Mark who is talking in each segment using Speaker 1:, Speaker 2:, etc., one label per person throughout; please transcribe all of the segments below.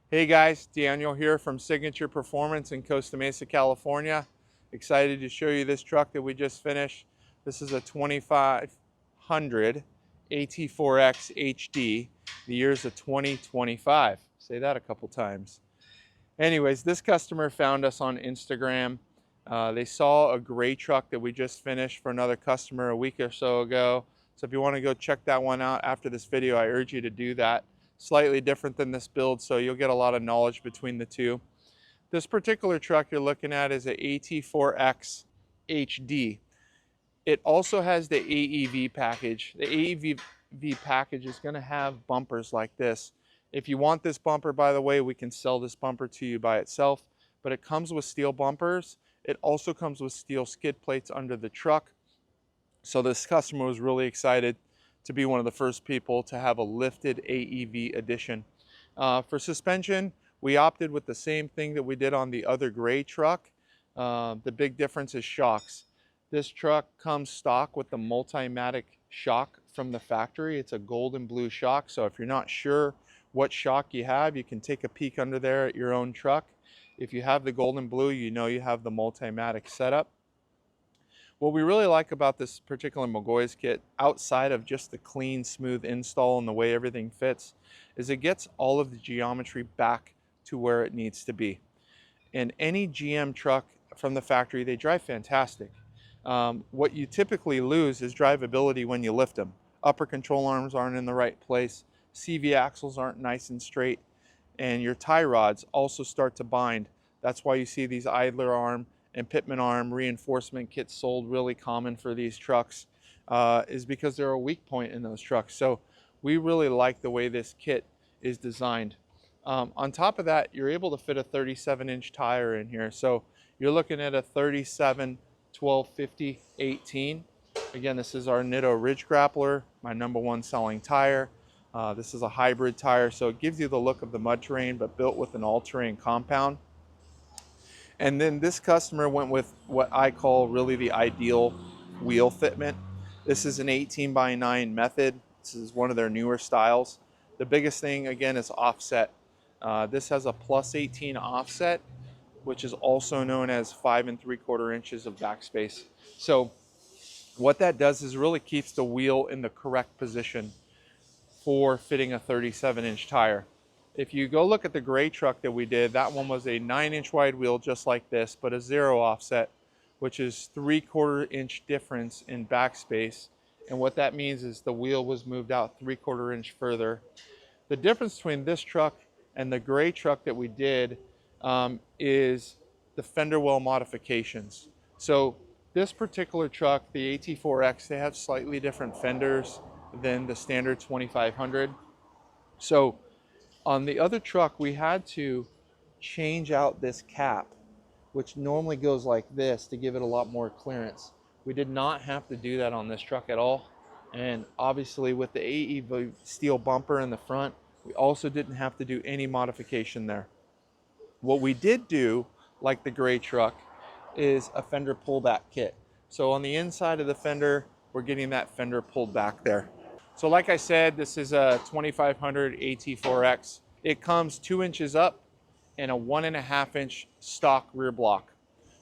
Speaker 1: Hey guys, Daniel here from Signature Performance in Costa Mesa, California. Excited to show you this truck that we just finished. This is a 2500 AT4X HD. The year's a 2025. Say that a couple times. Anyways, this customer found us on Instagram. They saw a gray truck that we just finished for another customer a week or so ago. So if you want to go check that one out after this video, I urge you to do that. Slightly different than this build, so you'll get a lot of knowledge between the two. This particular truck you're looking at is an AT4X HD. It also has the AEV package. The AEV package is going to have bumpers like this. If you want this bumper, by the way, we can sell this bumper to you by itself, but it comes with steel bumpers. It also comes with steel skid plates under the truck. So this customer was really excited to be one of the first people to have a lifted AEV edition. For suspension, we opted with the same thing that we did on the other gray truck. The big difference is shocks. This truck comes stock with the Multimatic shock from the factory. It's a gold and blue shock, so if you're not sure what shock you have, you can take a peek under there at your own truck. If you have the gold and blue, you know you have the Multimatic setup. What we really like about this particular McGaughys kit, outside of just the clean, smooth install and the way everything fits, is it gets all of the geometry back to where it needs to be. And any GM truck from the factory, they drive fantastic. What you typically lose is drivability when you lift them. Upper control arms aren't in the right place, CV axles aren't nice and straight, and your tie rods also start to bind. That's why you see these idler arm and Fitment arm reinforcement kits sold, really common for these trucks, is because they're a weak point in those trucks. So we really like the way this kit is designed. On top of that, you're able to fit a 37-inch tire in here. So you're looking at a 37 1250 18. Again, this is our Nitto Ridge Grappler, my #1 selling tire. This is a hybrid tire, so it gives you the look of the mud terrain, but built with an all-terrain compound. And then this customer went with what I call really the ideal wheel fitment. This is an 18x9 method. This is one of their newer styles. The biggest thing, again, is offset. This has a +18 offset, which is also known as 5 3/4 inches of backspace. So what that does is really keeps the wheel in the correct position for fitting a 37-inch tire. If you go look at the gray truck that we did, that one was a 9-inch wide wheel just like this, but a 0 offset, which is 3/4 inch difference in backspace. And what that means is the wheel was moved out 3/4 inch further. The difference between this truck and the gray truck that we did is the fender well modifications. So this particular truck, the AT4X, they have slightly different fenders than the standard 2500. So on the other truck, we had to change out this cap, which normally goes like this to give it a lot more clearance. We did not have to do that on this truck at all. And obviously with the AEV steel bumper in the front, we also didn't have to do any modification there. What we did do, like the gray truck, is a fender pullback kit. So on the inside of the fender, we're getting that fender pulled back there. So like I said, this is a 2500 AT4X. It comes 2 inches up and a 1.5 inch stock rear block.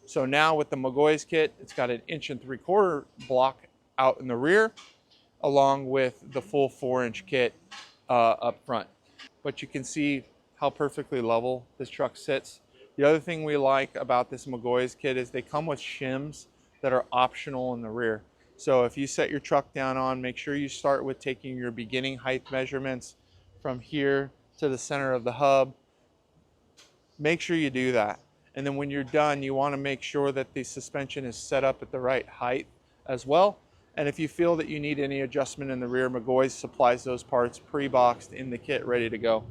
Speaker 1: So now with the McGaughys kit, it's got an 1 3/4 inch block out in the rear, along with the full 4-inch kit up front. But you can see how perfectly level this truck sits. The other thing we like about this McGaughys kit is they come with shims that are optional in the rear. So if you set your truck down on, make sure you start with taking your beginning height measurements from here to the center of the hub. Make sure you do that. And then when you're done, you want to make sure that the suspension is set up at the right height as well. And if you feel that you need any adjustment in the rear, McGaughys supplies those parts pre-boxed in the kit, ready to go.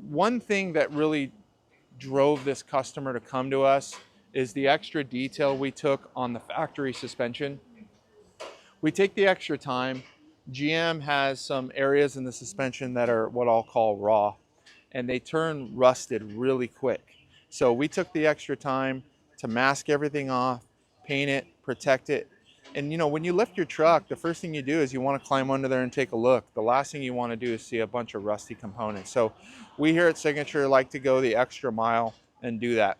Speaker 1: One thing that really drove this customer to come to us is the extra detail we took on the factory suspension. We take the extra time. GM has some areas in the suspension that are what I'll call raw, and they turn rusted really quick. So we took the extra time to mask everything off, paint it, protect it, And you know, when you lift your truck, the first thing you do is you want to climb under there and take a look. The last thing you want to do is see a bunch of rusty components. So we here at Signature like to go the extra mile and do that.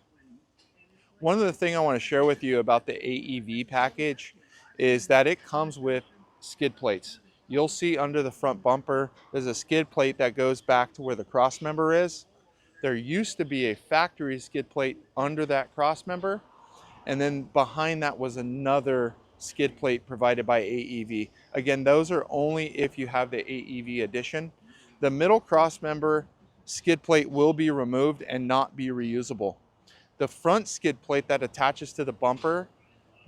Speaker 1: One of the things I want to share with you about the AEV package is that it comes with skid plates. You'll see under the front bumper, there's a skid plate that goes back to where the cross member is. There used to be a factory skid plate under that cross member, and then behind that was another skid plate provided by AEV. Again, those are only if you have the AEV edition. The middle cross member skid plate will be removed and not be reusable. The front skid plate that attaches to the bumper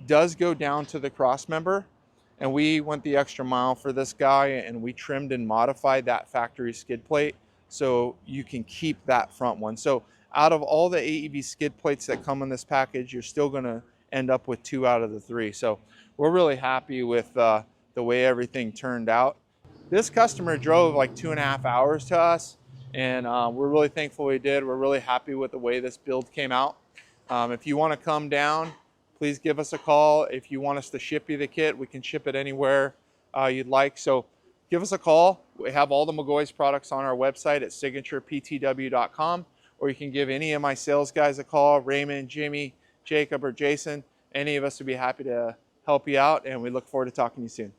Speaker 1: does go down to the cross member, and we went the extra mile for this guy and we trimmed and modified that factory skid plate so you can keep that front one. So out of all the AEV skid plates that come in this package, you're still going to end up with 2 out of the 3. So we're really happy with the way everything turned out. This customer drove like 2.5 hours to us, and we're really thankful he did. We're really happy with the way this build came out. If you want to come down, please give us a call. If you want us to ship you the kit, we can ship it anywhere you'd like. So give us a call. We have all the McGaughys products on our website at signatureptw.com, or you can give any of my sales guys a call, Raymond, Jimmy, Jacob, or Jason. Any of us would be happy to help you out, and we look forward to talking to you soon.